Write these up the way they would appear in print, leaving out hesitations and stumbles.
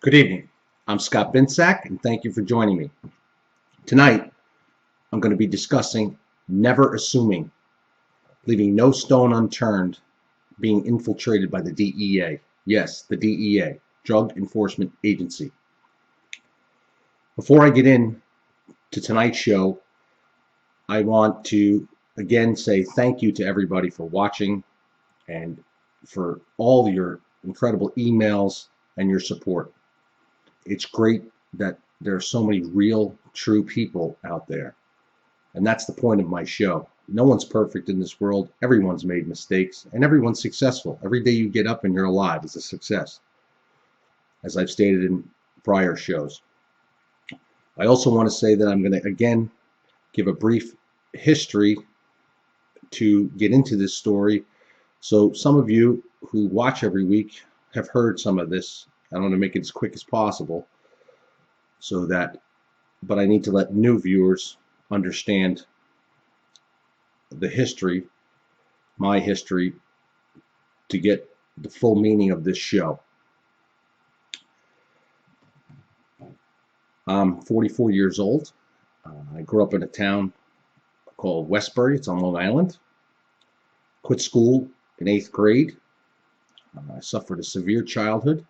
Good evening. I'm Scott Binsack, and thank you for joining me. Tonight, I'm going to be discussing never assuming, leaving no stone unturned, being infiltrated by the DEA. Yes, the DEA, Drug Enforcement Agency. Before I get in to tonight's show, I want to again say thank you to everybody for watching and for all your incredible emails and your support. It's great that there are so many real, true people out there. And that's the point of my show. No one's perfect in this world. Everyone's made mistakes and everyone's successful. Every day you get up and you're alive is a success, as I've stated in prior shows. I also want to say that I'm going to again give a brief history to get into this story. So some of you who watch every week have heard some of this. I want to make it as quick as possible but I need to let new viewers understand the history, my history, to get the full meaning of this show. I'm 44 years old. I grew up in a town called Westbury. It's on Long Island. Quit school in 8th grade. I suffered a severe childhood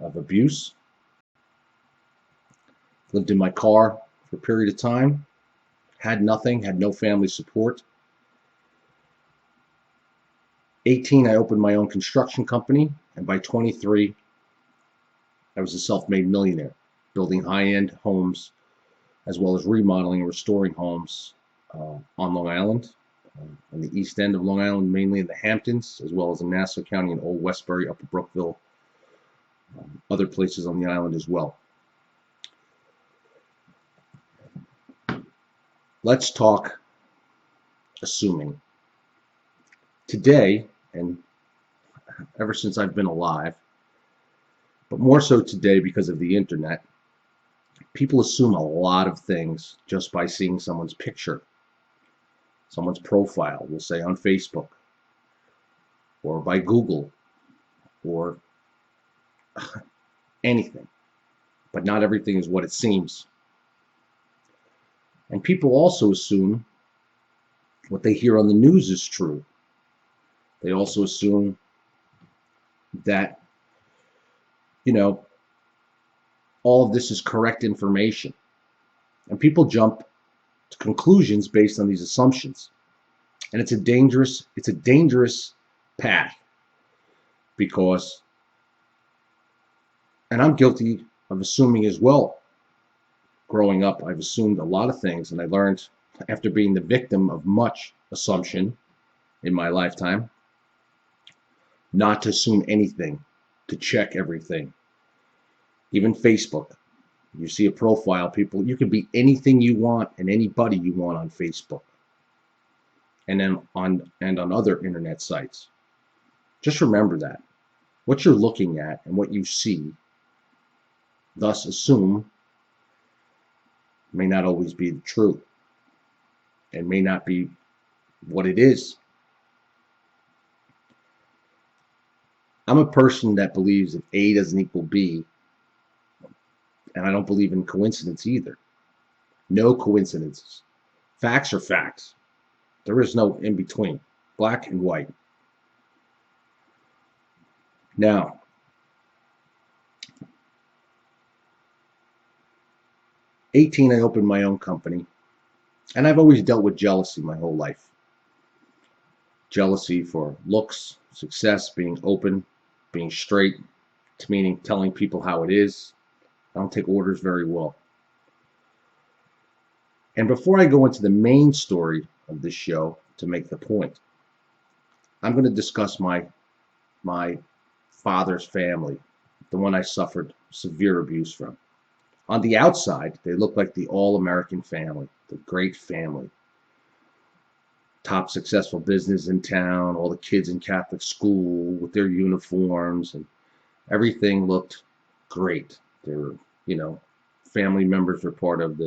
of abuse. Lived in my car for a period of time. Had nothing, had no family support. 18, I opened my own construction company, and by 23, I was a self-made millionaire, building high-end homes, as well as remodeling and restoring homes on Long Island, on the east end of Long Island, mainly in the Hamptons, as well as in Nassau County and Old Westbury, Upper Brookville, other places on the island as well. Let's talk assuming. Today, and ever since I've been alive, but more so today because of the internet, people assume a lot of things just by seeing someone's picture, someone's profile, we'll say on Facebook, or by Google, or anything. But not everything is what it seems. And people also assume what they hear on the news is true. They also assume that, all of this is correct information. And people jump to conclusions based on these assumptions. And it's a dangerous path because, and I'm guilty of assuming as well. Growing up, I've assumed a lot of things, and I learned after being the victim of much assumption in my lifetime not to assume anything, to check everything. Even Facebook, you see a profile, people, you can be anything you want and anybody you want on Facebook, and then on other internet sites. Just remember that what you're looking at and what you see, thus assume, may not always be the truth and may not be what it is. I'm a person that believes that A doesn't equal B, and I don't believe in coincidence either. No coincidences. Facts are facts. There is no in between, black and white. Now, at 18, I opened my own company, and I've always dealt with jealousy my whole life. Jealousy for looks, success, being open, being straight, to meaning telling people how it is. I don't take orders very well. And before I go into the main story of this show, to make the point, I'm going to discuss my father's family, the one I suffered severe abuse from. On the outside, they look like the all-American family, the great family. Top successful business in town, all the kids in Catholic school with their uniforms, and everything looked great. They were, family members were part of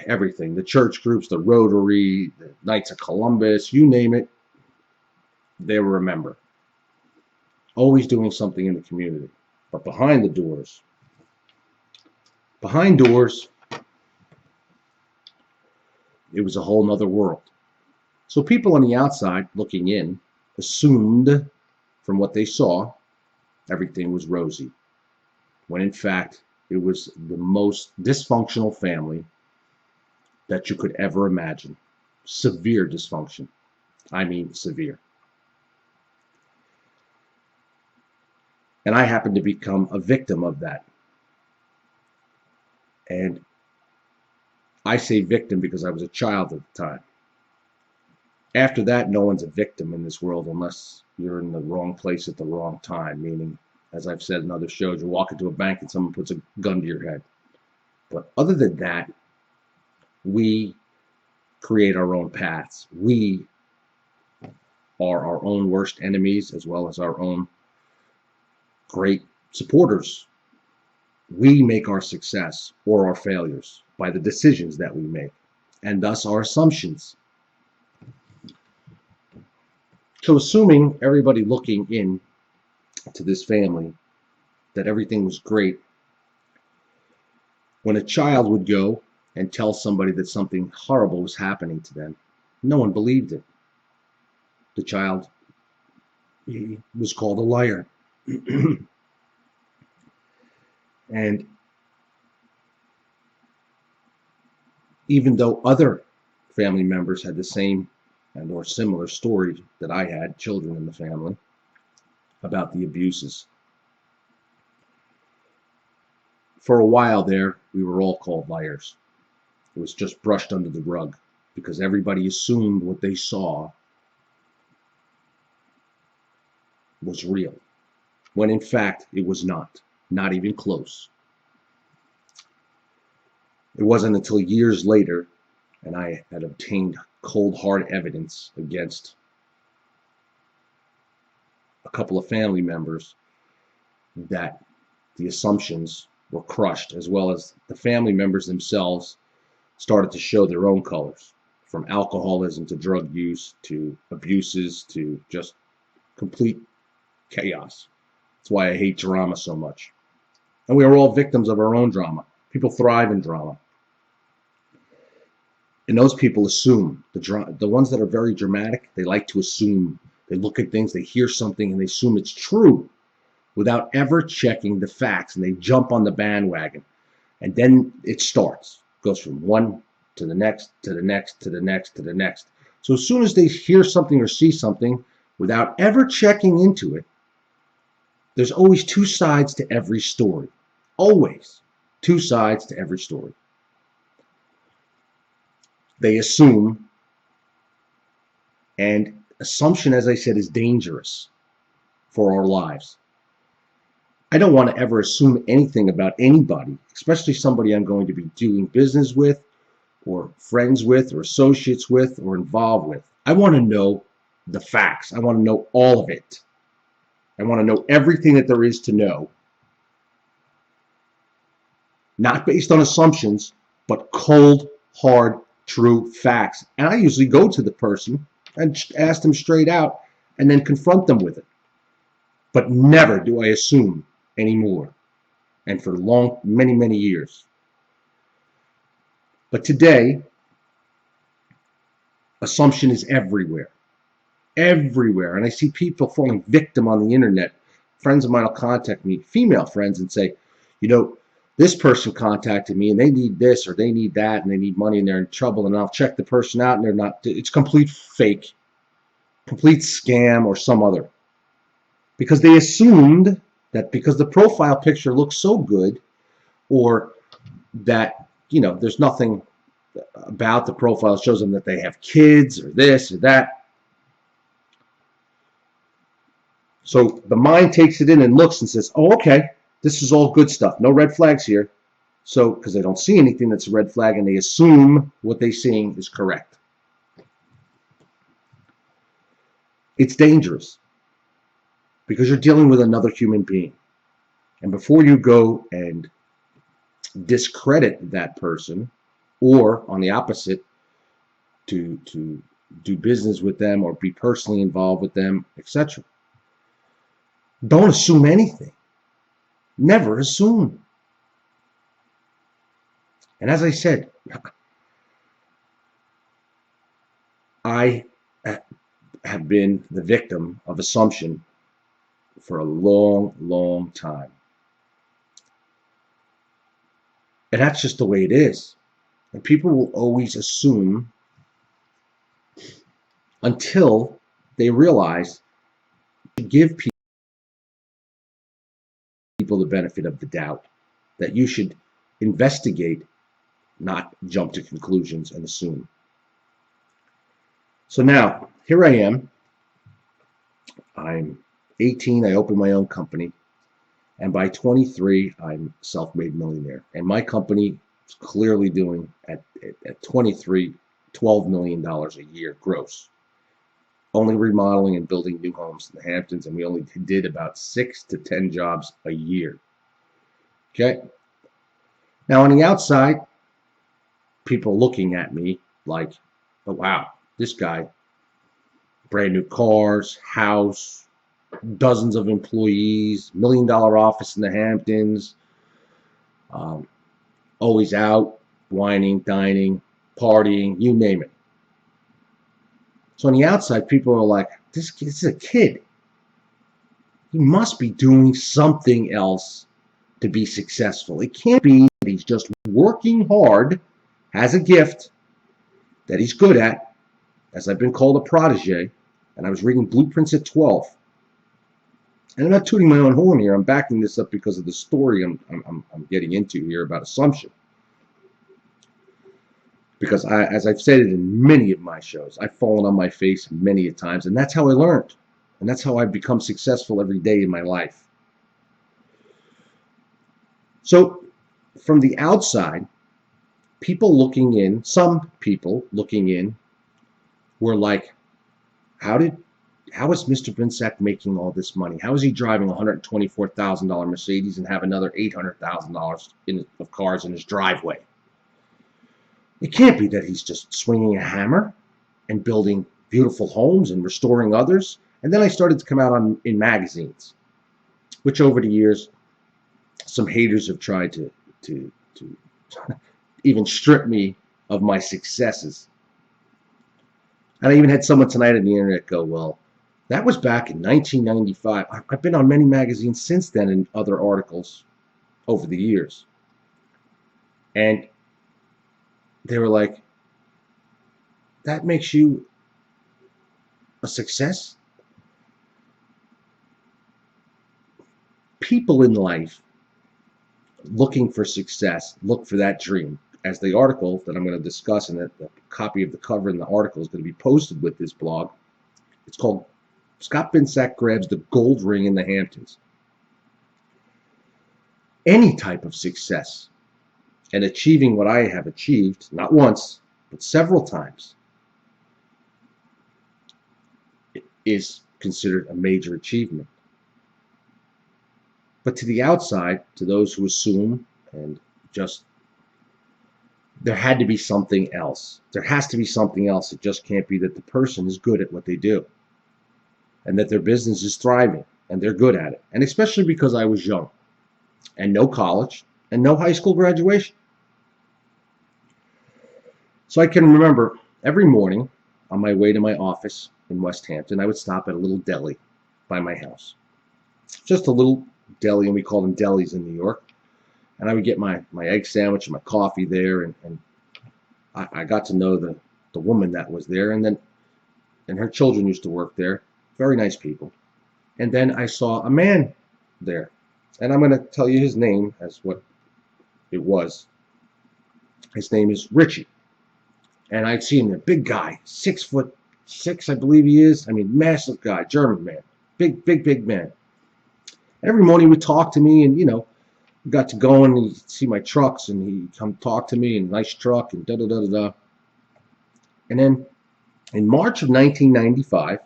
everything. The church groups, the Rotary, the Knights of Columbus, you name it, they were a member. always doing something in the community. But behind doors, it was a whole nother world. So people on the outside looking in assumed from what they saw, everything was rosy, when in fact it was the most dysfunctional family that you could ever imagine. Severe dysfunction. I mean severe. And I happened to become a victim of that. And I say victim because I was a child at the time. After that, no one's a victim in this world unless you're in the wrong place at the wrong time, meaning, as I've said in other shows, you walk into a bank and someone puts a gun to your head. But other than that, we create our own paths. We are our own worst enemies as well as our own great supporters. We make our success or our failures by the decisions that we make, and thus our assumptions. So assuming everybody looking in to this family that everything was great, when a child would go and tell somebody that something horrible was happening to them, no one believed it. The child, he was called a liar. And even though other family members had the same and or similar story that I had, children in the family, about the abuses, for a while there, we were all called liars. It was just brushed under the rug because everybody assumed what they saw was real, when in fact it was not even close. It wasn't until years later, and I had obtained cold hard evidence against a couple of family members, that the assumptions were crushed, as well as the family members themselves started to show their own colors, from alcoholism to drug use to abuses to just complete chaos. That's why I hate drama so much. And we are all victims of our own drama. People thrive in drama. And those people assume, the ones that are very dramatic, they like to assume. They look at things, they hear something, and they assume it's true without ever checking the facts, and they jump on the bandwagon. And then it starts. It goes from one to the next, to the next, to the next, to the next. So as soon as they hear something or see something, without ever checking into it, there's always two sides to every story. Always two sides to every story. They assume, and assumption, as I said, is dangerous for our lives. I don't want to ever assume anything about anybody, especially somebody I'm going to be doing business with, or friends with, or associates with, or involved with. I want to know the facts. I want to know all of it. I want to know everything that there is to know. Not based on assumptions, but cold, hard, true facts. And I usually go to the person and ask them straight out and then confront them with it. But never do I assume anymore. And for many, many years. But today, assumption is everywhere. Everywhere. And I see people falling victim on the internet. Friends of mine will contact me, female friends, and say, you know, this person contacted me and they need this or they need that and they need money and they're in trouble, and I'll check the person out and they're not. It's complete fake, complete scam or some other. Because they assumed that because the profile picture looks so good, or that, you know, there's nothing about the profile shows them that they have kids or this or that. So the mind takes it in and looks and says, oh, okay, this is all good stuff. No red flags here. So, because they don't see anything that's a red flag, and they assume what they're seeing is correct. It's dangerous because you're dealing with another human being. And before you go and discredit that person, or on the opposite, to do business with them or be personally involved with them, etc., Don't assume anything. Never assume. And as I said, I have been the victim of assumption for a long, long time. And that's just the way it is. And people will always assume until they realize to give people the benefit of the doubt, that you should investigate, not jump to conclusions and assume. So now, here I am. I'm 18. I opened my own company. And by 23, I'm self-made millionaire. And my company is clearly doing, at 23, $12 million a year gross. Only remodeling and building new homes in the Hamptons, and we only did about 6 to 10 jobs a year. Okay? Now, on the outside, people looking at me like, oh, wow, this guy, brand new cars, house, dozens of employees, $1 million office in the Hamptons, always out, whining, dining, partying, you name it. So on the outside, people are like, this is a kid. He must be doing something else to be successful. It can't be that he's just working hard, has a gift that he's good at, as I've been called a protege, and I was reading Blueprints at 12. And I'm not tooting my own horn here. I'm backing this up because of the story I'm getting into here about assumption. Because as I've said it in many of my shows, I've fallen on my face many a times, and that's how I learned. And that's how I've become successful every day in my life. So from the outside, people looking in, some people looking in, were like, how is Mr. Binsack making all this money? How is he driving a $124,000 Mercedes and have another $800,000 of cars in his driveway? It can't be that he's just swinging a hammer and building beautiful homes and restoring others. And then I started to come out in magazines, which over the years, some haters have tried to even strip me of my successes. And I even had someone tonight on the internet go, well, that was back in 1995. I've been on many magazines since then and other articles over the years. And they were like, that makes you a success? People in life looking for success look for that dream. As the article that I'm going to discuss, and the copy of the cover in the article is going to be posted with this blog. It's called Scott Binsack Grabs the Gold Ring in the Hamptons. Any type of success and achieving what I have achieved, not once, but several times, is considered a major achievement. But to the outside, to those who assume and just, there had to be something else. There has to be something else. It just can't be that the person is good at what they do and that their business is thriving and they're good at it. And especially because I was young and no college and no high school graduation. So I can remember every morning on my way to my office in West Hampton, I would stop at a little deli by my house. Just a little deli, and we call them delis in New York. And I would get my egg sandwich and my coffee there, and I got to know the woman that was there, and her children used to work there. Very nice people. And then I saw a man there, and I'm going to tell you his name as what it was. His name is Richie. And I'd seen him, a big guy, 6'6", I believe he is. I mean, massive guy, German man, big man. Every morning he would talk to me, and we got to go and he'd see my trucks, and he'd come talk to me, and nice truck, and da-da-da-da-da. And then in March of 1995,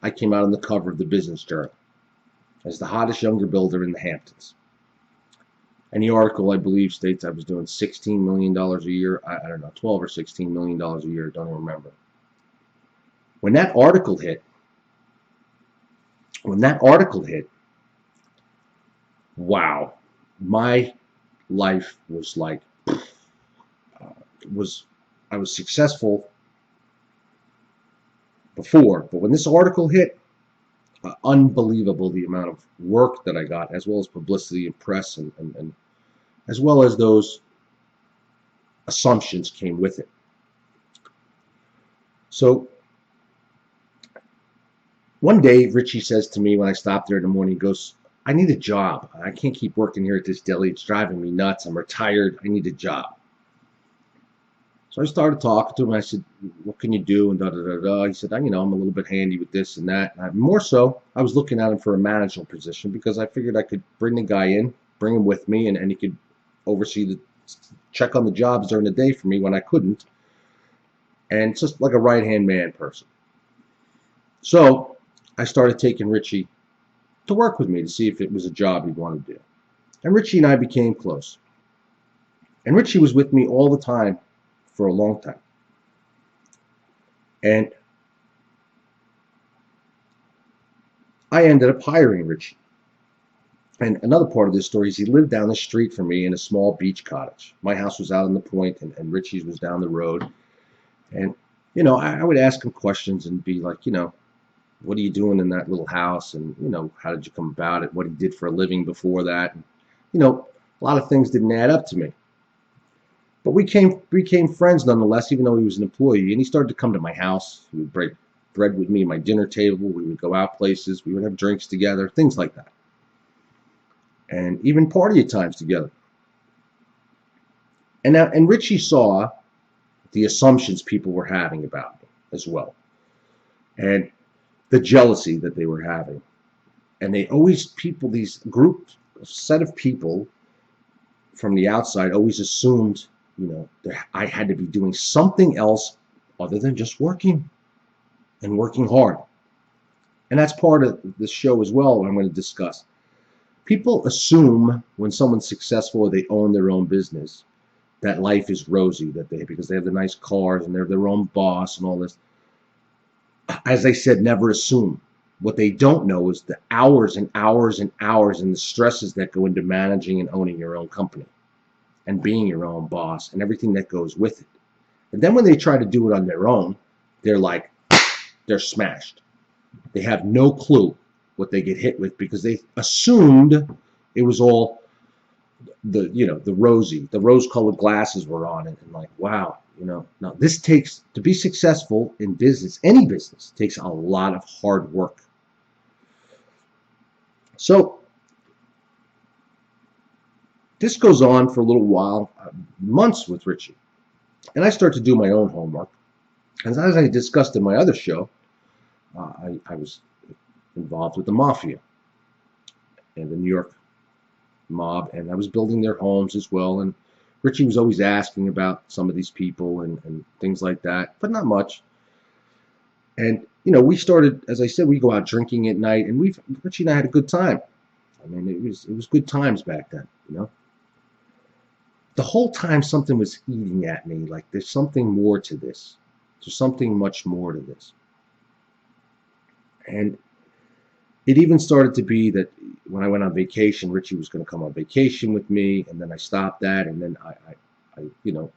I came out on the cover of the Business Journal as the hottest younger builder in the Hamptons. And the article, I believe, states I was doing $16 million a year. I don't know, $12 or $16 million a year. I don't remember. When that article hit, wow, my life was like, was I was successful before, but when this article hit, unbelievable the amount of work that I got, as well as publicity and press, and as well as those assumptions came with it. So one day, Richie says to me when I stopped there in the morning, he goes, I need a job. I can't keep working here at this deli. It's driving me nuts. I'm retired. I need a job. So I started talking to him. I said, what can you do? And da da da da. He said, I'm a little bit handy with this and that. And more so, I was looking at him for a managerial position because I figured I could bring the guy in, bring him with me, and he could oversee check on the jobs during the day for me when I couldn't. And it's just like a right-hand man person. So I started taking Richie to work with me to see if it was a job he'd want to do. And Richie and I became close. And Richie was with me all the time for a long time. And I ended up hiring Richie. And another part of this story is he lived down the street from me in a small beach cottage. My house was out on the point, and Richie's was down the road. And, I would ask him questions and be like, what are you doing in that little house? And, how did you come about it? What he did for a living before that? And, a lot of things didn't add up to me. But we became friends nonetheless, even though he was an employee. And he started to come to my house. He would break bread with me at my dinner table. We would go out places. We would have drinks together, things like that. And even party at times together. And Richie saw the assumptions people were having about me as well. And the jealousy that they were having. And these groups, a set of people from the outside always assumed, that I had to be doing something else other than just working and working hard. And that's part of this show as well, I'm going to discuss. People assume when someone's successful or they own their own business that life is rosy, because they have the nice cars and they're their own boss and all this. As I said, never assume. What they don't know is the hours and hours and hours and the stresses that go into managing and owning your own company and being your own boss and everything that goes with it. And then when they try to do it on their own, they're smashed. They have no clue what they get hit with because they assumed it was all the rose-colored glasses were on it, and like, wow, now this takes, to be successful in business, any business takes a lot of hard work. So this goes on for a little while, months with Richie, and I start to do my own homework. And as I discussed in my other show, I was involved with the mafia and the New York mob, and I was building their homes as well. And Richie was always asking about some of these people and things like that, but not much. And we started, as I said, we go out drinking at night, and Richie and I had a good time. I mean, it was good times back then. The whole time something was eating at me, like there's something more to this. There's something much more to this. And it even started to be that when I went on vacation, Richie was going to come on vacation with me, and then I stopped that, and then I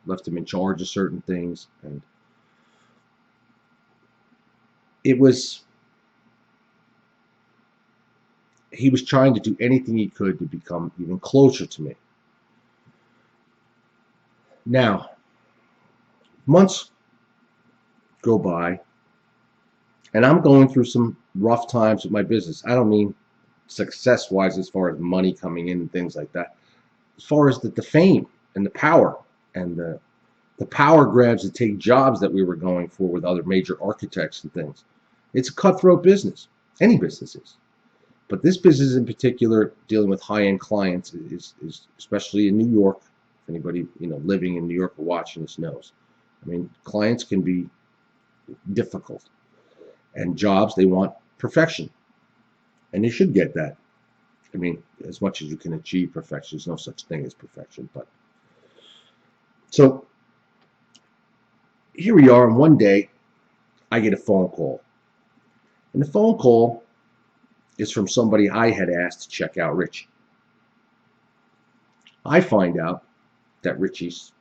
left him in charge of certain things, and he was trying to do anything he could to become even closer to me. Now, months go by, and I'm going through some rough times with my business. I don't mean success-wise as far as money coming in and things like that. As far as the fame and the power and the power grabs to take jobs that we were going for with other major architects and things. It's a cutthroat business. Any business is. But this business in particular, dealing with high-end clients, is especially in New York. If anybody living in New York or watching this knows. I mean, clients can be difficult. And jobs, they want perfection. And you should get that. I mean, as much as you can achieve perfection. There's no such thing as perfection. But so here we are, and one day I get a phone call. And the phone call is from somebody I had asked to check out Richie. I find out that Richie's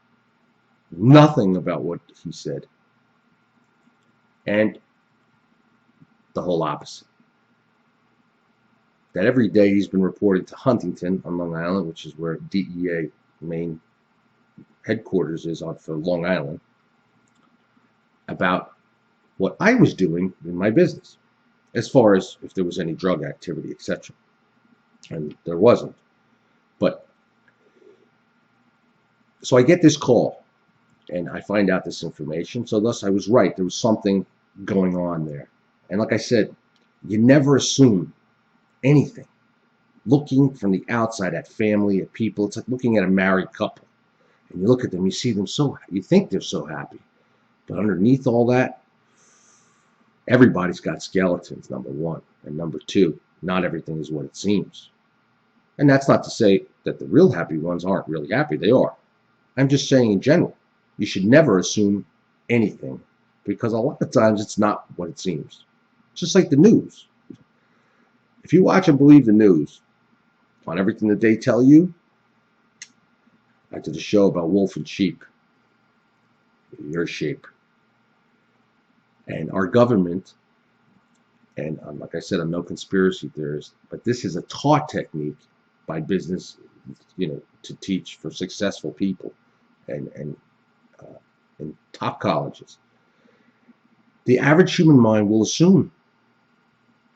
nothing about what he said, and the whole opposite. That every day he's been reported to Huntington on Long Island, which is where DEA main headquarters is on for Long Island, about what I was doing in my business, as far as if there was any drug activity, etc. And there wasn't. But so I get this call and I find out this information. So thus I was right. There was something going on there. And like I said, you never assume anything. Looking from the outside at family, at people, it's like looking at a married couple. And you look at them, you see them you think they're so happy. But underneath all that, everybody's got skeletons, number one. And number two, not everything is what it seems. And that's not to say that the real happy ones aren't really happy. They are. I'm just saying in general, you should never assume anything, because a lot of times it's not what it seems. It's just like the news. If you watch and believe the news on everything that they tell you, I did a show about wolf and sheep, your sheep. And our government, and like I said, I'm no conspiracy theorist, but this is a taught technique by business, to teach for successful people and in top colleges. The average human mind will assume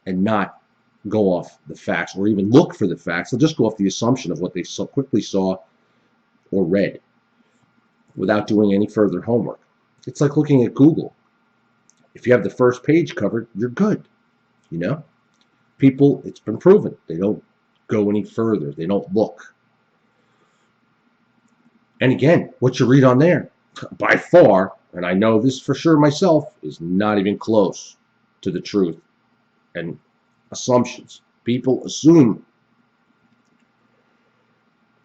and not go off the facts or even look for the facts. They'll just go off the assumption of what they so quickly saw or read without doing any further homework. It's like looking at Google. If you have the first page covered, you're good. People, it's been proven, they don't go any further. They don't look. And again, what you read on there, by far, and I know this for sure myself, is not even close to the truth. And assumptions. People assume.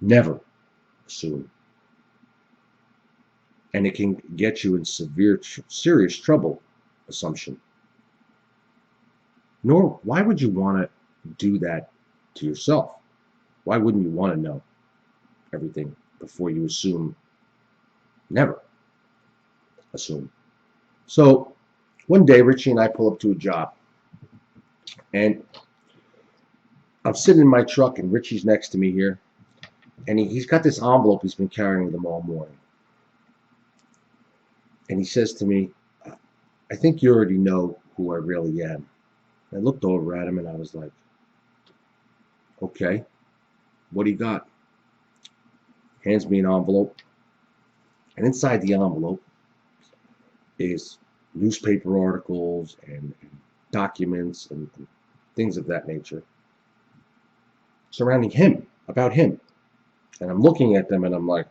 Never assume. And it can get you in serious trouble, assumption. Nor, why would you want to do that to yourself? Why wouldn't you want to know everything before you assume? Never assume. So one day, Richie and I pull up to a job, and I'm sitting in my truck, and Richie's next to me here, and he's got this envelope he's been carrying with him all morning. And he says to me, I think you already know who I really am. I looked over at him and I was like, okay, what do you got? Hands me an envelope. And inside the envelope is newspaper articles and documents and things of that nature surrounding him, about him. And I'm looking at them and I'm like,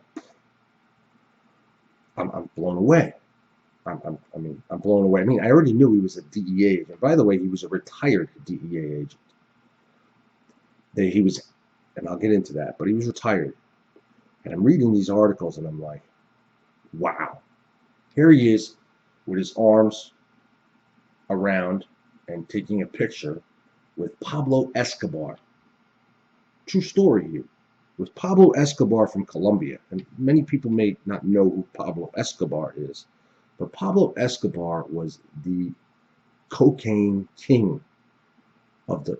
I'm blown away. I'm blown away. I already knew he was a DEA agent. By the way, he was a retired DEA agent. He was, and I'll get into that, but he was retired. And I'm reading these articles and I'm like, wow. Here he is with his arms around and taking a picture with Pablo Escobar. True story here. With Pablo Escobar from Colombia. And many people may not know who Pablo Escobar is. But Pablo Escobar was the cocaine king of the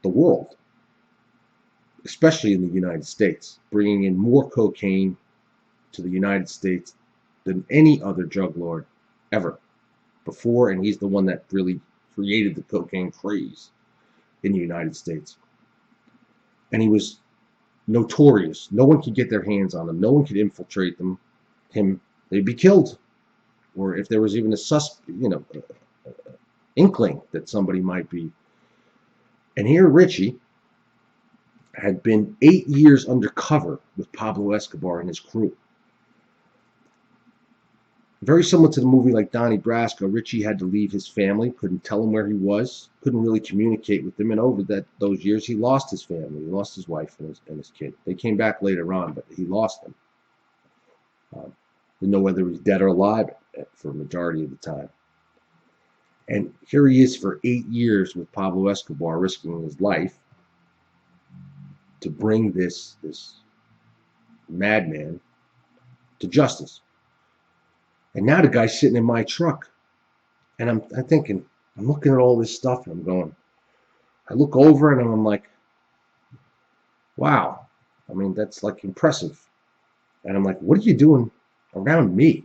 world, especially in the United States, bringing in more cocaine to the United States than any other drug lord ever before, and he's the one that really created the cocaine craze in the United States. And he was notorious. No one could get their hands on him. No one could infiltrate him. They'd be killed. Or if there was even a inkling that somebody might be. And here Richie had been 8 years undercover with Pablo Escobar and his crew. Very similar to the movie like Donnie Brasco, Richie had to leave his family, couldn't tell him where he was, couldn't really communicate with them, and over those years he lost his family, he lost his wife and his kid. They came back later on, but he lost them. Didn't know whether he was dead or alive for a majority of the time. And here he is for 8 years with Pablo Escobar, risking his life. to bring this madman to justice. And now the guy's sitting in my truck, and I'm thinking, I'm looking at all this stuff, and I'm going, I look over and I'm like, wow, I mean, that's like impressive. And I'm like, what are you doing around me?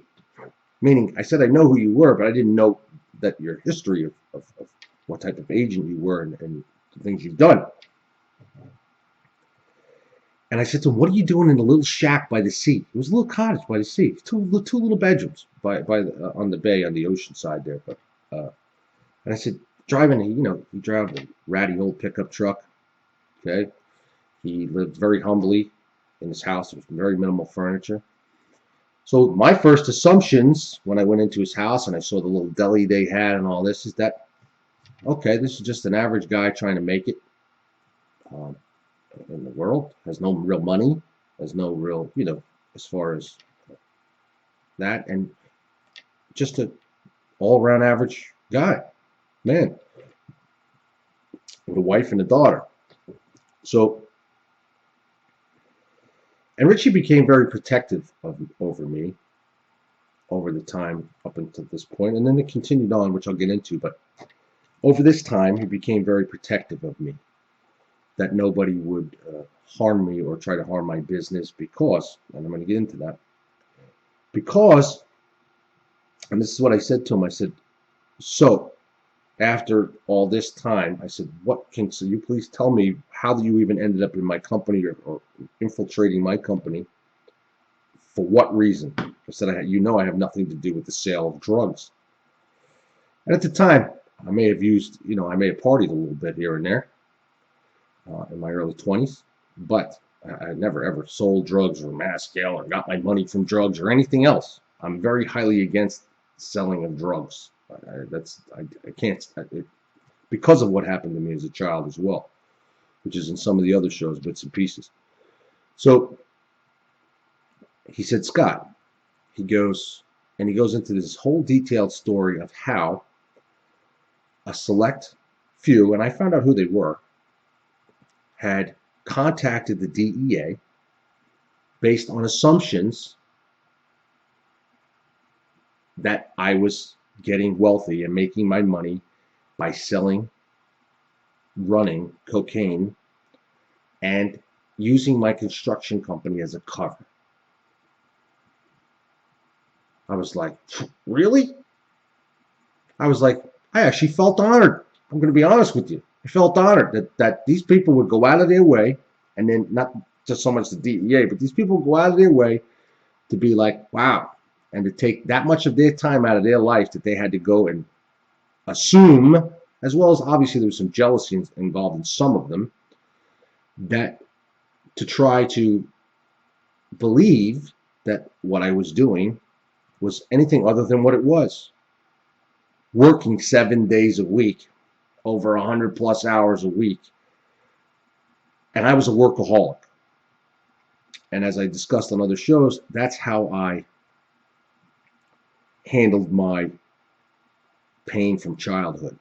Meaning, I said I know who you were, but I didn't know that your history of what type of agent you were and the things you've done. And I said to him, what are you doing in a little shack by the sea? It was a little cottage by the sea, two little bedrooms on the bay on the ocean side there. But and I said, driving, he drove a ratty old pickup truck. Okay, he lived very humbly in his house. It was very minimal furniture. So my first assumptions when I went into his house and I saw the little deli they had and all this is that, okay, this is just an average guy trying to make it in the world, has no real money, has no real, as far as that, and just an all-around average guy, man, with a wife and a daughter. So, and Richie became very protective over me over the time up until this point, and then it continued on, which I'll get into, but over this time, he became very protective of me, that nobody would harm me or try to harm my business because, and I'm going to get into that, because, and this is what I said to him, I said, so after all this time, I said, so you please tell me how you even ended up in my company or infiltrating my company? For what reason? I said, I have nothing to do with the sale of drugs. And at the time, I may have used, I may have partied a little bit here and there in my early 20s, but I never ever sold drugs or mass scale or got my money from drugs or anything else. I'm very highly against selling of drugs. I can't, because of what happened to me as a child as well, which is in some of the other shows, bits and pieces. So he said, Scott, he goes into this whole detailed story of how a select few, and I found out who they were, had contacted the DEA based on assumptions that I was getting wealthy and making my money by running cocaine, and using my construction company as a cover. I was like, really? I was like, I actually felt honored. I'm going to be honest with you. I felt honored that these people would go out of their way, and then not just so much the DEA, but these people would go out of their way to be like, wow, and to take that much of their time out of their life that they had to go and assume, as well as obviously there was some jealousy involved in some of them, that to try to believe that what I was doing was anything other than what it was. Working 7 days a week, over 100+ hours a week. And I was a workaholic. And as I discussed on other shows, that's how I handled my pain from childhood.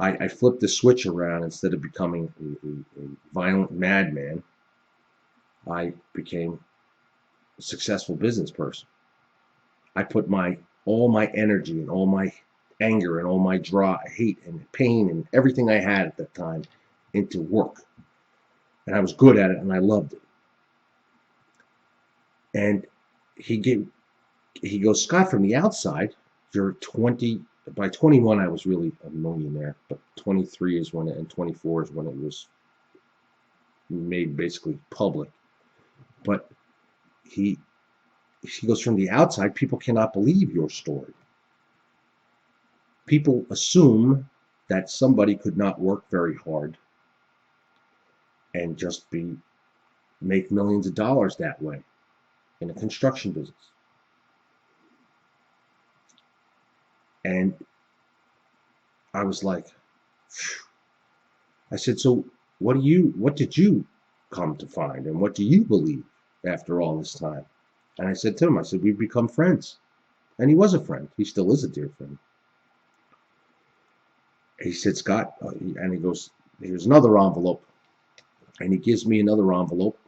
I flipped the switch around. Instead of becoming a violent madman, I became a successful business person. I put all my energy and all my anger and all my hate and pain and everything I had at that time into work. And I was good at it and I loved it. And he goes, Scott, from the outside, you're 20. By 21, I was really a millionaire, but 23 is when and 24 is when it was made basically public. But he goes, from the outside, people cannot believe your story. People assume that somebody could not work very hard and just make millions of dollars that way in a construction business. And I was like, phew. I said, so what did you come to find, and what do you believe after all this time? And I said to him, I said, we've become friends. And he was a friend. He still is a dear friend. He said, Scott, and he goes, here's another envelope. And he gives me another envelope,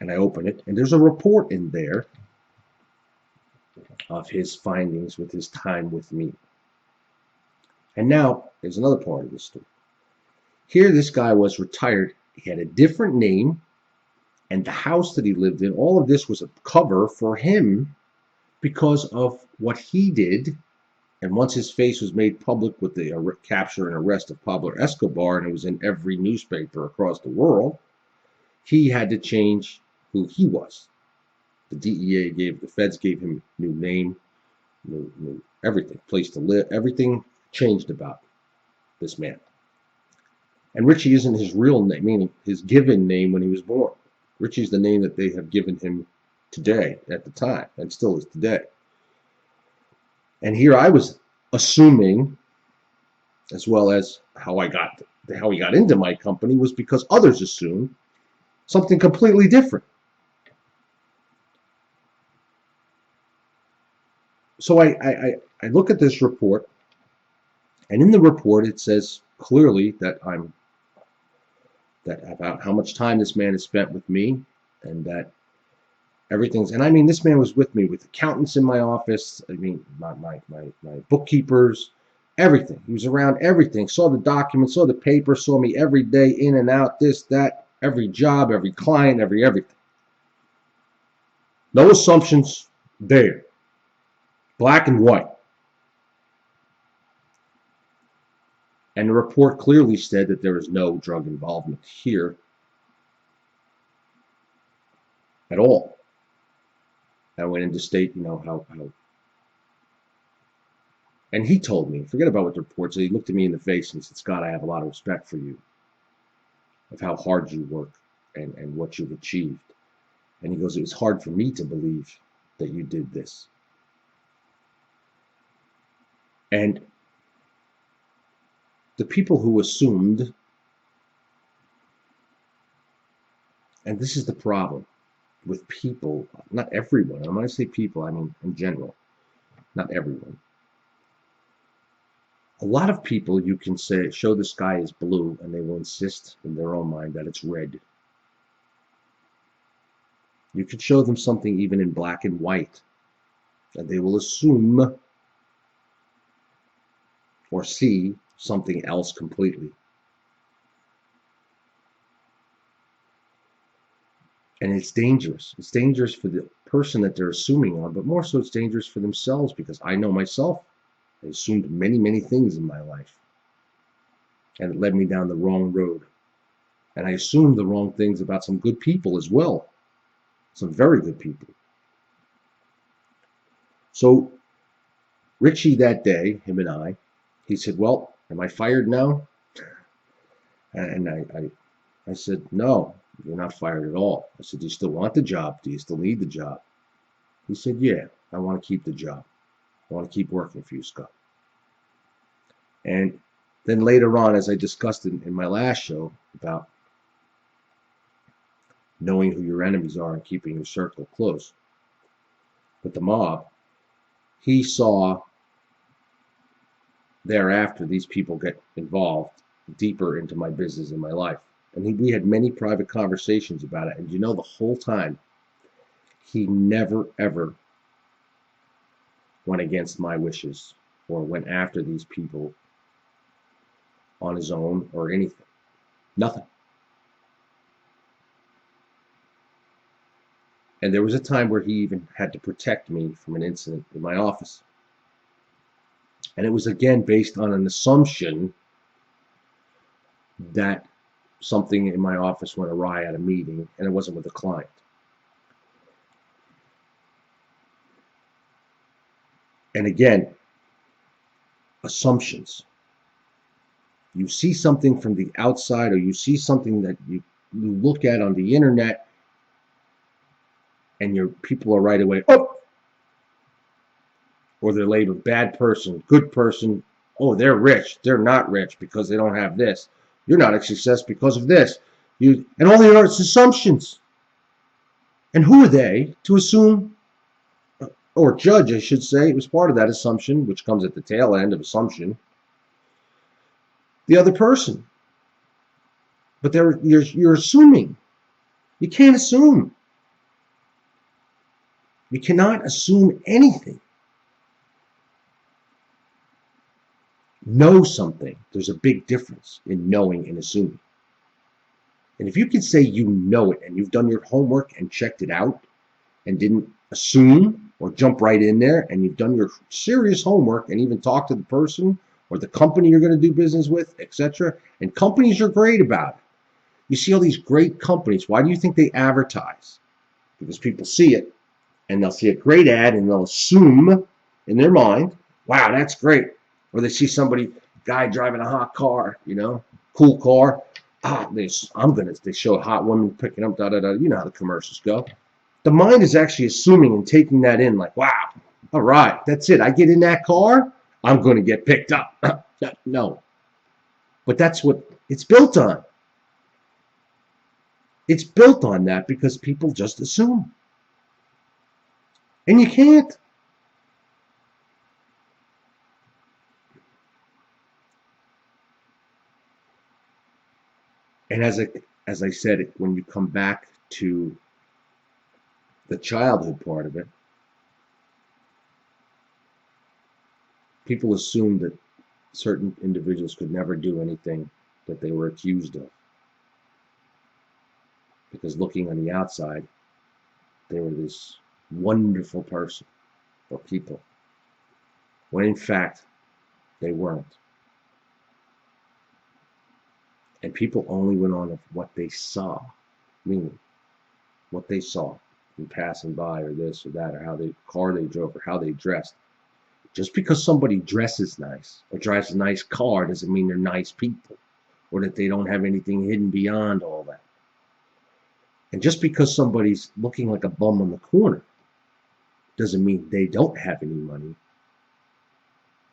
and I open it, and there's a report in there of his findings with his time with me. And now, there's another part of this story. Here, this guy was retired. He had a different name, and the house that he lived in, all of this was a cover for him because of what he did. And once his face was made public with the capture and arrest of Pablo Escobar, and it was in every newspaper across the world, he had to change who he was. The DEA the feds gave him a new name, new everything, place to live, everything changed about this man. And Richie isn't his real name, meaning his given name when he was born. Richie's the name that they have given him today, at the time, and still is today. And here I was assuming, as well as how he got into my company was because others assumed something completely different. So I look at this report, and in the report it says clearly that about how much time this man has spent with me, and that everything's, and I mean, this man was with me with accountants in my office. I mean, my bookkeepers, everything. He was around everything, saw the documents, saw the paper, saw me every day, in and out, this, that, every job, every client, everything. No assumptions there. Black and white. And the report clearly said that there is no drug involvement here at all. I went into state, how. And he told me, forget about what the report said, he looked at me in the face and he said, Scott, I have a lot of respect for you, of how hard you work and what you've achieved. And he goes, it was hard for me to believe that you did this. And the people who assumed, and this is the problem with people, not everyone, and when I say people, I mean in general, not everyone. A lot of people, you can say, show the sky is blue, and they will insist in their own mind that it's red. You could show them something even in black and white, and they will assume or see something else completely. And it's dangerous. It's dangerous for the person that they're assuming on, but more so it's dangerous for themselves, because I know myself. I assumed many, many things in my life, and it led me down the wrong road. And I assumed the wrong things about some good people as well, some very good people. So Richie that day, him and I, he said, well, am I fired now? And I said, no, you're not fired at all. I said, do you still want the job? Do you still need the job? He said, yeah, I want to keep the job. I want to keep working for you, Scott. And then later on, as I discussed in my last show about knowing who your enemies are and keeping your circle close with the mob, he saw thereafter these people get involved deeper into my business and my life. And we had many private conversations about it. And the whole time, he never, ever went against my wishes or went after these people on his own or anything. Nothing. And there was a time where he even had to protect me from an incident in my office. And it was again based on an assumption that something in my office went awry at a meeting, and it wasn't with a client. And again, assumptions. You see something from the outside, or you see something that you look at on the internet, and your people are right away, oh, or they're labeled bad person, good person. Oh, they're rich. They're not rich because they don't have this. You're not a success because of this. And all they are is assumptions. And who are they to assume, or judge, I should say, it was part of that assumption, which comes at the tail end of assumption, the other person. But you're assuming. You can't assume. You cannot assume anything. Know something. There's a big difference in knowing and assuming. And if you can say you know it and you've done your homework and checked it out and didn't assume or jump right in there, and you've done your serious homework and even talked to the person or the company you're going to do business with, etc. And companies are great about it. You see all these great companies. Why do you think they advertise? Because people see it, and they'll see a great ad and they'll assume in their mind, wow, that's great. Or they see somebody, guy driving a hot car, cool car. They show a hot woman picking up, da da da. You know how the commercials go. The mind is actually assuming and taking that in, like, wow, all right, that's it. I get in that car, I'm going to get picked up. No, but that's what it's built on. It's built on that because people just assume, and you can't. And as I said, when you come back to the childhood part of it, people assumed that certain individuals could never do anything that they were accused of. Because looking on the outside, they were this wonderful person or people, when in fact, they weren't. And people only went on of what they saw, meaning what they saw in passing by, or this or that, or how the car they drove, or how they dressed. Just because somebody dresses nice or drives a nice car doesn't mean they're nice people, or that they don't have anything hidden beyond all that. And just because somebody's looking like a bum on the corner doesn't mean they don't have any money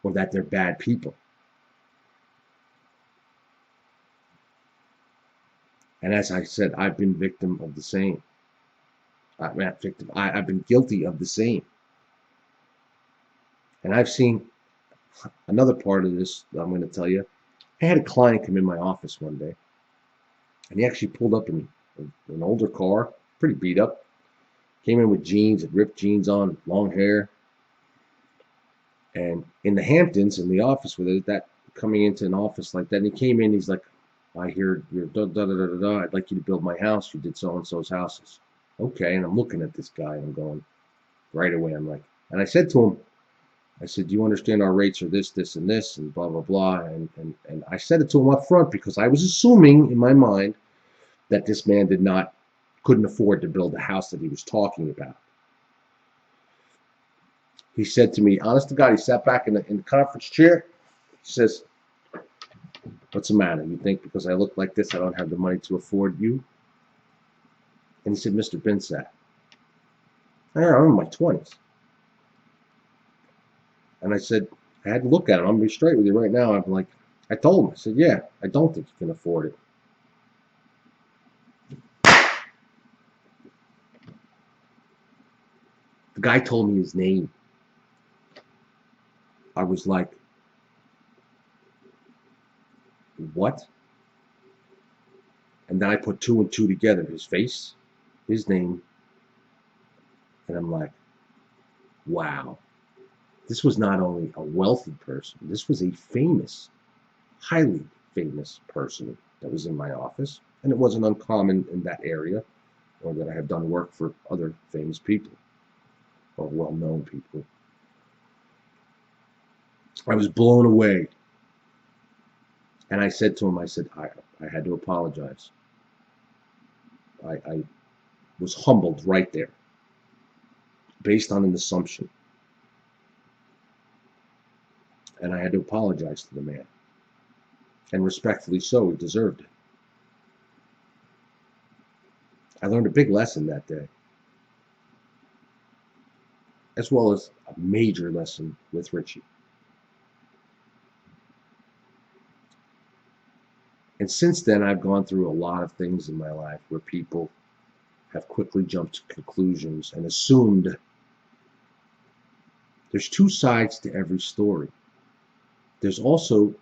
or that they're bad people. And as I said, I've been victim of the same. I've been guilty of the same. And I've seen another part of this that I'm going to tell you. I had a client come in my office one day, and he actually pulled up in an older car, pretty beat up. Came in with jeans, had ripped jeans on, long hair. And in the Hamptons, in the office with it, that coming into an office like that, and he came in, he's like, I hear you're da da da da da. I'd like you to build my house. You did so and so's houses. Okay, and I'm looking at this guy, and I'm going right away. I'm like, and I said to him, I said, do you understand our rates are this, this, and this, and blah blah blah, and I said it to him up front because I was assuming in my mind that this man couldn't afford to build the house that he was talking about. He said to me, honest to God, he sat back in the conference chair. He says, what's the matter? You think because I look like this, I don't have the money to afford you? And he said, Mr. Binsack, I'm in my 20s. And I said, I had to look at him. I'm going to be straight with you right now. I'm like, I told him, I said, yeah, I don't think you can afford it. The guy told me his name. I was like, what? And then I put two and two together, his face, his name, and I'm like, wow. This was not only a wealthy person, this was a famous, highly famous person that was in my office. And it wasn't uncommon in that area, or that I have done work for other famous people, or well-known people. I was blown away. And I said to him, I said, I had to apologize. I was humbled right there, based on an assumption. And I had to apologize to the man. And respectfully so, he deserved it. I learned a big lesson that day, as well as a major lesson with Richie. And since then, I've gone through a lot of things in my life where people have quickly jumped to conclusions and assumed. There's two sides to every story. There's also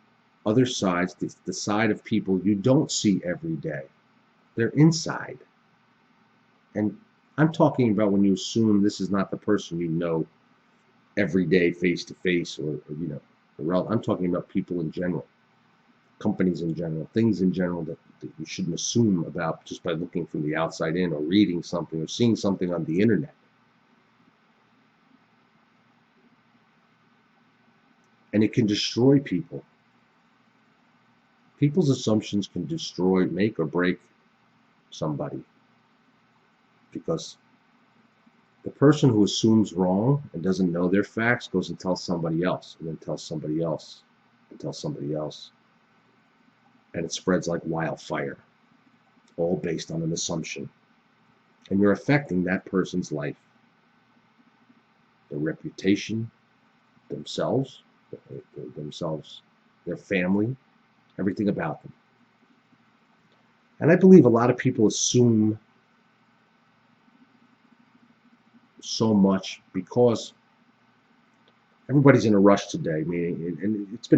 other sides, the side of people you don't see every day. They're inside. And I'm talking about when you assume this is not the person you know every day, face to face, or I'm talking about people in general, companies in general, things in general that you shouldn't assume about just by looking from the outside in or reading something or seeing something on the internet. And it can destroy people. People's assumptions can destroy, make or break somebody. Because the person who assumes wrong and doesn't know their facts goes and tells somebody else, and then tells somebody else, and tells somebody else. And it spreads like wildfire, all based on an assumption. And you're affecting that person's life, their reputation, themselves, their family, everything about them. And I believe a lot of people assume so much because everybody's in a rush today. Meaning, and it's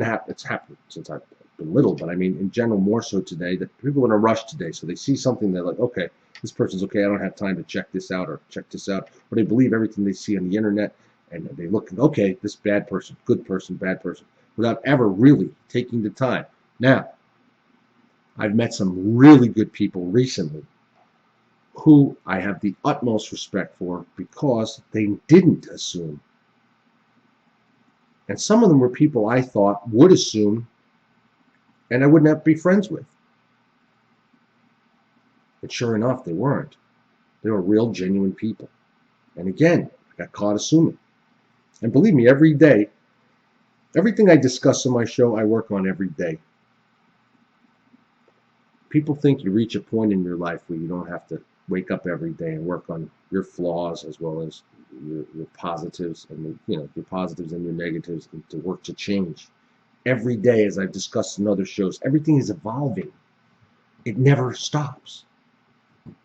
happened since I've been little, but I mean, in general, more so today, that people are in a rush today. So they see something, they're like, okay, this person's okay. I don't have time to check this out or check this out. Or they believe everything they see on the internet, and they look, okay, this bad person, good person, bad person, without ever really taking the time. Now, I've met some really good people recently who I have the utmost respect for because they didn't assume. And some of them were people I thought would assume and I would not be friends with. But sure enough, they weren't. They were real, genuine people. And again, I got caught assuming. And believe me, every day, everything I discuss on my show, I work on every day. People think you reach a point in your life where you don't have to wake up every day and work on your flaws as well as your positives and your positives and your negatives, and to work to change. Every day, as I've discussed in other shows, everything is evolving. It never stops.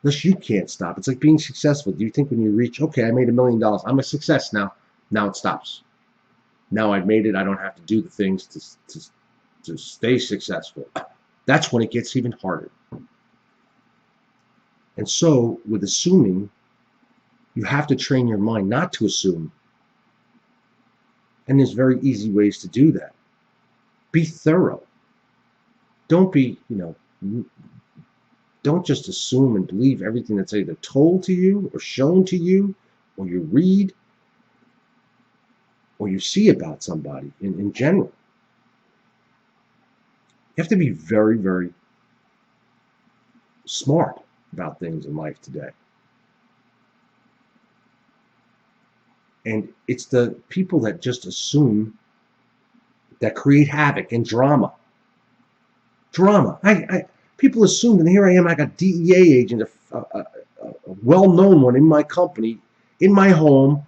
Unless you can't stop. It's like being successful. Do you think when you reach, okay, I made $1 million, I'm a success now. Now it stops. Now I've made it. I don't have to do the things to stay successful. That's when it gets even harder. And so with assuming, you have to train your mind not to assume. And there's very easy ways to do that. Be thorough. Don't be, don't just assume and believe everything that's either told to you or shown to you or you read or you see about somebody in general. You have to be very, very smart about things in life today. And it's the people that just assume that create havoc and drama. People assume, and here I am, like a DEA agent, a well-known one in my company, in my home,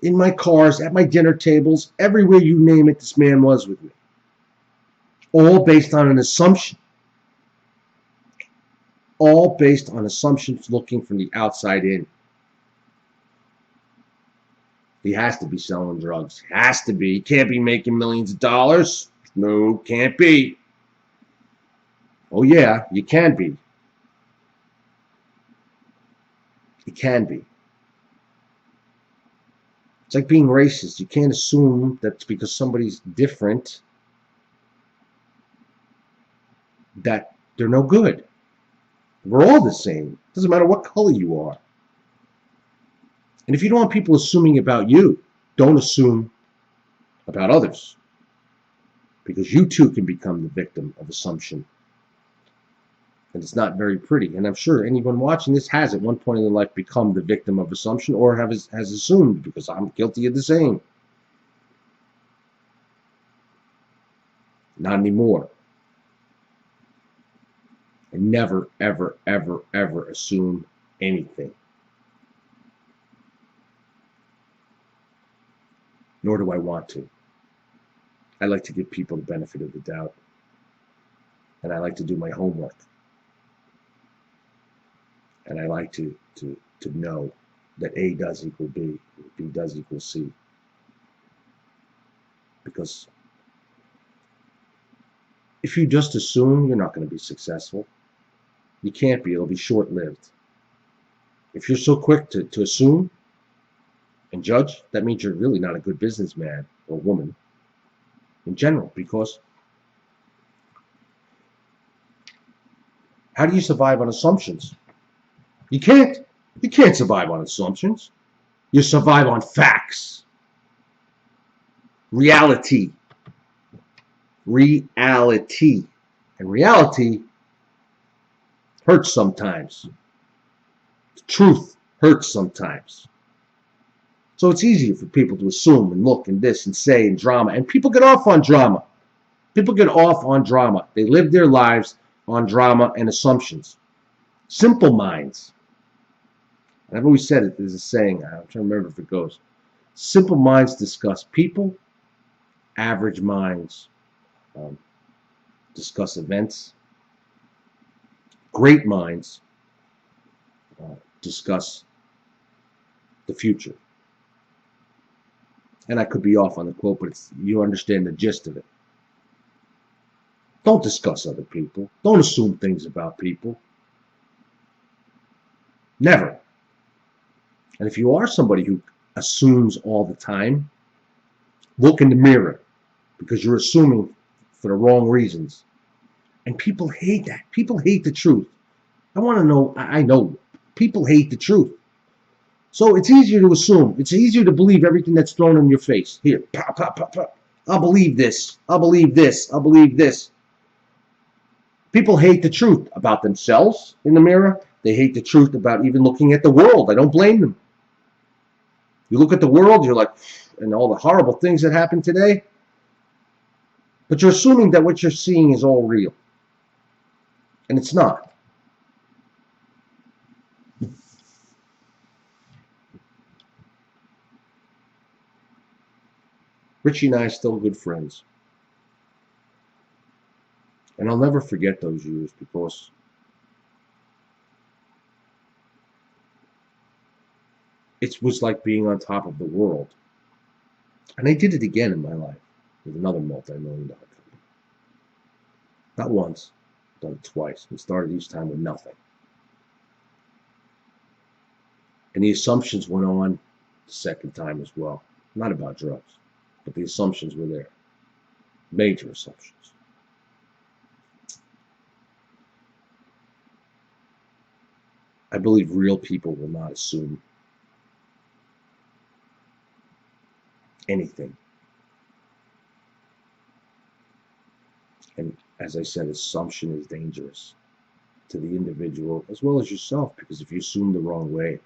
in my cars, at my dinner tables, everywhere you name it, this man was with me. All based on an assumption. All based on assumptions looking from the outside in. He has to be selling drugs. Has to be. He can't be making millions of dollars. No, can't be. Oh yeah, you can be. You can be. It's like being racist. You can't assume that because somebody's different that they're no good. We're all the same. It doesn't matter what color you are. And if you don't want people assuming about you, don't assume about others. Because you too can become the victim of assumption. And it's not very pretty. And I'm sure anyone watching this has at one point in their life become the victim of assumption or has assumed, because I'm guilty of the same. Not anymore. And never, ever, ever, ever assume anything. Nor do I want to. I like to give people the benefit of the doubt. And I like to do my homework. And I like to know that A does equal B, B does equal C. Because If you just assume, you're not going to be successful. You can't be. It'll be short-lived. If you're so quick to assume and judge, that means you're really not a good businessman or woman in general, because how do you survive on assumptions? You can't. You can't survive on assumptions. You survive on facts. Reality. Reality. And reality hurts sometimes. The truth hurts sometimes. So it's easier for people to assume and look and this and say and drama. And people get off on drama. People get off on drama. They live their lives on drama and assumptions. Simple minds. And I've always said it, there's a saying, I'm trying to remember if it goes. Simple minds discuss people. Average minds discuss events. Great minds discuss the future. And I could be off on the quote, but you understand the gist of it. Don't discuss other people. Don't assume things about people. Never. And if you are somebody who assumes all the time, look in the mirror, because you're assuming for the wrong reasons. And people hate that. People hate the truth. I want to know, I know people hate the truth. So it's easier to assume. It's easier to believe everything that's thrown in your face. Here, pop, pop, pop, pop. I'll believe this. I'll believe this. I'll believe this. People hate the truth about themselves in the mirror. They hate the truth about even looking at the world. I don't blame them. You look at the world, you're like, and all the horrible things that happen today. But you're assuming that what you're seeing is all real. And it's not. Richie and I are still good friends. And I'll never forget those years, because it was like being on top of the world. And I did it again in my life with another multi-million-dollar company. Not once, done it twice. We started each time with nothing. And the assumptions went on the second time as well. Not about drugs, but the assumptions were there. Major assumptions. I believe real people will not assume anything. And as I said, assumption is dangerous to the individual as well as yourself, because if you assume the wrong way,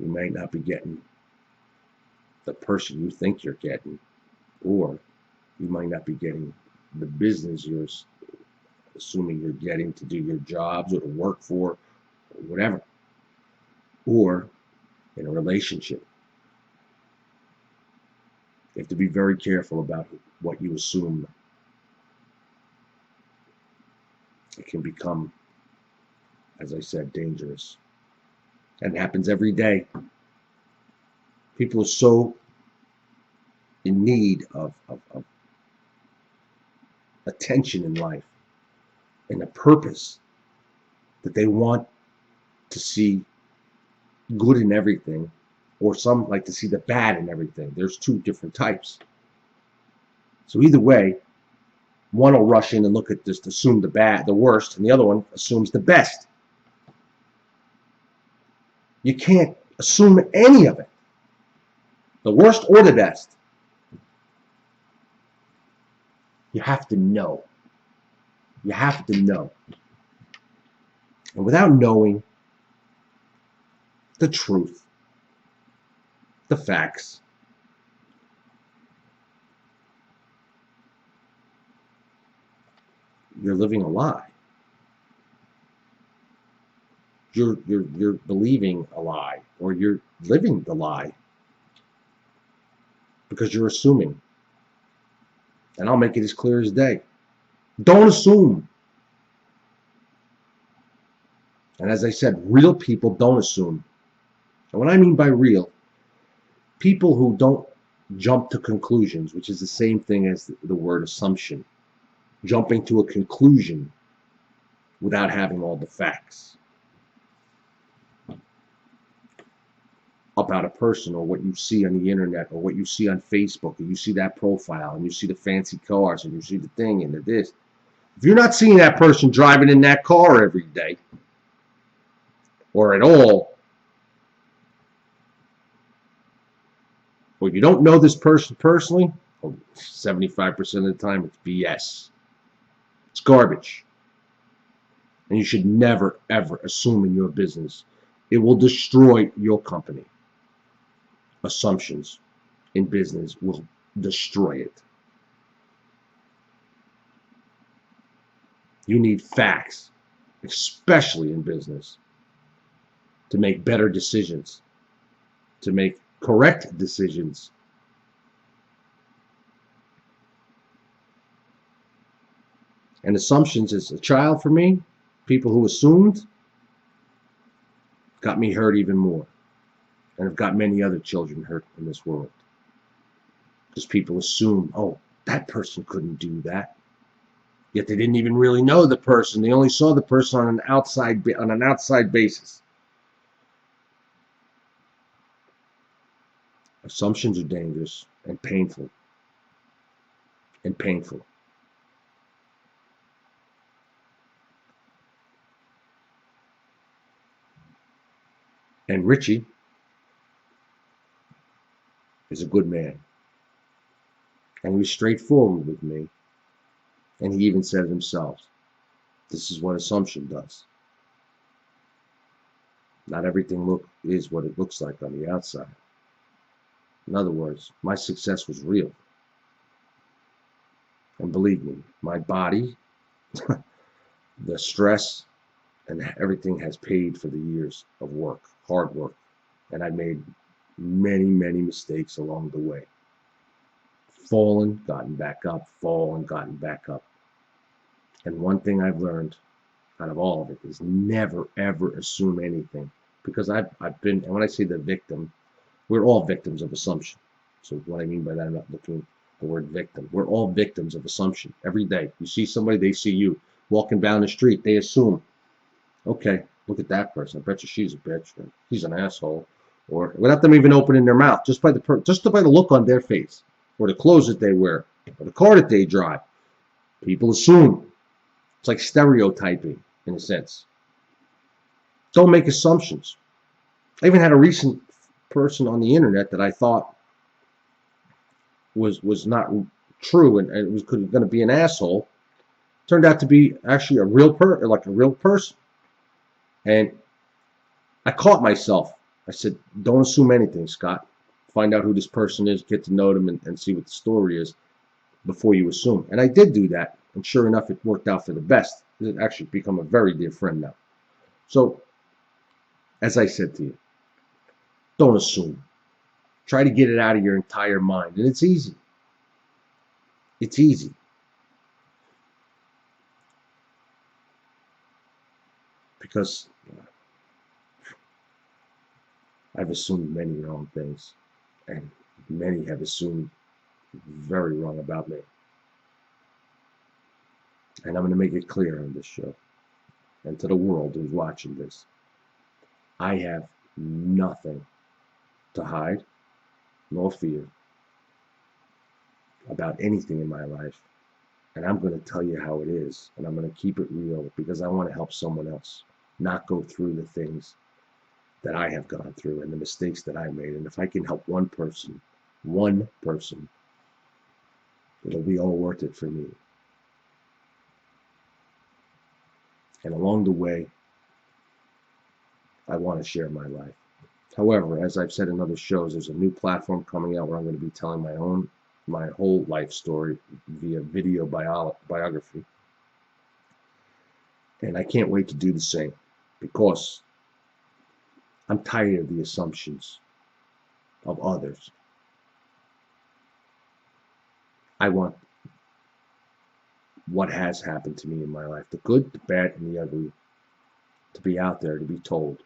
you might not be getting the person you think you're getting, or you might not be getting the business you're assuming you're getting to do your jobs or to work for, or whatever. Or in a relationship, you have to be very careful about what you assume. It can become, as I said, dangerous. And it happens every day. People are so in need of attention in life and a purpose that they want to see good in everything, or some like to see the bad in everything. There's two different types. So either way, one will rush in and look at this, assume the bad, the worst, and the other one assumes the best. You can't assume any of it, the worst or the best. You have to know. You have to know. And without knowing the truth, the facts, you're living a lie. You're believing a lie, or you're living the lie, because you're assuming. And I'll make it as clear as day. Don't assume. And as I said, real people don't assume. And what I mean by real, people who don't jump to conclusions, which is the same thing as the word assumption. Jumping to a conclusion without having all the facts about a person, or what you see on the internet, or what you see on Facebook, and you see that profile, and you see the fancy cars, and you see the thing, and the this. If you're not seeing that person driving in that car every day, or at all, or you don't know this person personally, 75% of the time it's BS. It's garbage. And you should never, ever assume in your business. It will destroy your company. Assumptions in business will destroy it. You need facts, especially in business, to make better decisions, to make correct decisions. And assumptions as a child for me, people who assumed, got me hurt even more. And have got many other children hurt in this world. Because people assume, oh, that person couldn't do that. Yet they didn't even really know the person. They only saw the person on an outside basis. Assumptions are dangerous and painful. And painful. And Richie is a good man. And he was straightforward with me. And he even said it himself. This is what assumption does. Not everything is what it looks like on the outside. In other words, my success was real. And believe me, my body, the stress, and everything has paid for the years of work, hard work. And I made many, many mistakes along the way. Fallen, gotten back up, fallen, gotten back up. And one thing I've learned out of all of it is never, ever assume anything. Because I've been, and when I say the victim, we're all victims of assumption. So what I mean by that, I'm not looking at the word victim. We're all victims of assumption. Every day. You see somebody, they see you. Walking down the street, they assume, okay, look at that person. I bet you she's a bitch. Or he's an asshole. Or without them even opening their mouth, just by the look on their face, or the clothes that they wear, or the car that they drive. People assume. It's like stereotyping, in a sense. Don't make assumptions. I even had a recent person on the internet that I thought was not true and was going to be an asshole. Turned out to be actually a real person. And I caught myself. I said, don't assume anything, Scott. Find out who this person is, get to know them, and see what the story is before you assume. And I did do that. And sure enough, it worked out for the best. It's actually become a very dear friend now. So, as I said to you, don't assume. Try to get it out of your entire mind. And it's easy. It's easy. Because I've assumed many wrong things. And many have assumed very wrong about me. And I'm going to make it clear on this show, and to the world who's watching this, I have nothing to hide nor fear about anything in my life. And I'm going to tell you how it is, and I'm going to keep it real because I want to help someone else not go through the things that I have gone through and the mistakes that I made. And if I can help one person, it'll be all worth it for me. And along the way, I want to share my life. However, as I've said in other shows, there's a new platform coming out where I'm going to be telling my whole life story via video biography. And I can't wait to do the same because I'm tired of the assumptions of others. I want what has happened to me in my life, the good, the bad, and the ugly, to be out there, to be told.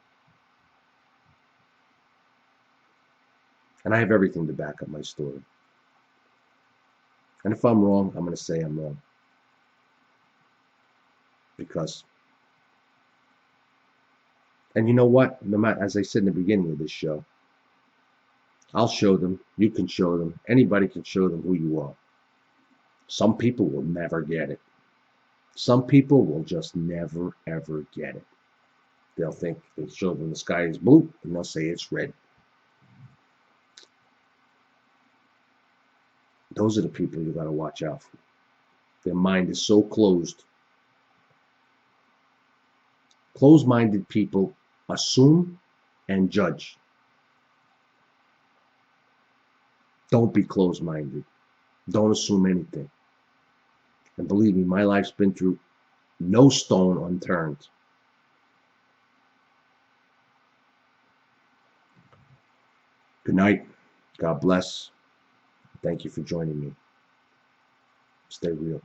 And I have everything to back up my story. And if I'm wrong, I'm going to say I'm wrong. Because, and you know what? No matter, as I said in the beginning of this show, I'll show them, you can show them, anybody can show them who you are. Some people will never get it. Some people will just never, ever get it. They'll think they show them the sky is blue, and they'll say it's red. Those are the people you got to watch out for. Their mind is so closed. Closed-minded people assume and judge. Don't be closed-minded. Don't assume anything. And believe me, my life's been through no stone unturned. Good night. God bless. Thank you for joining me. Stay real.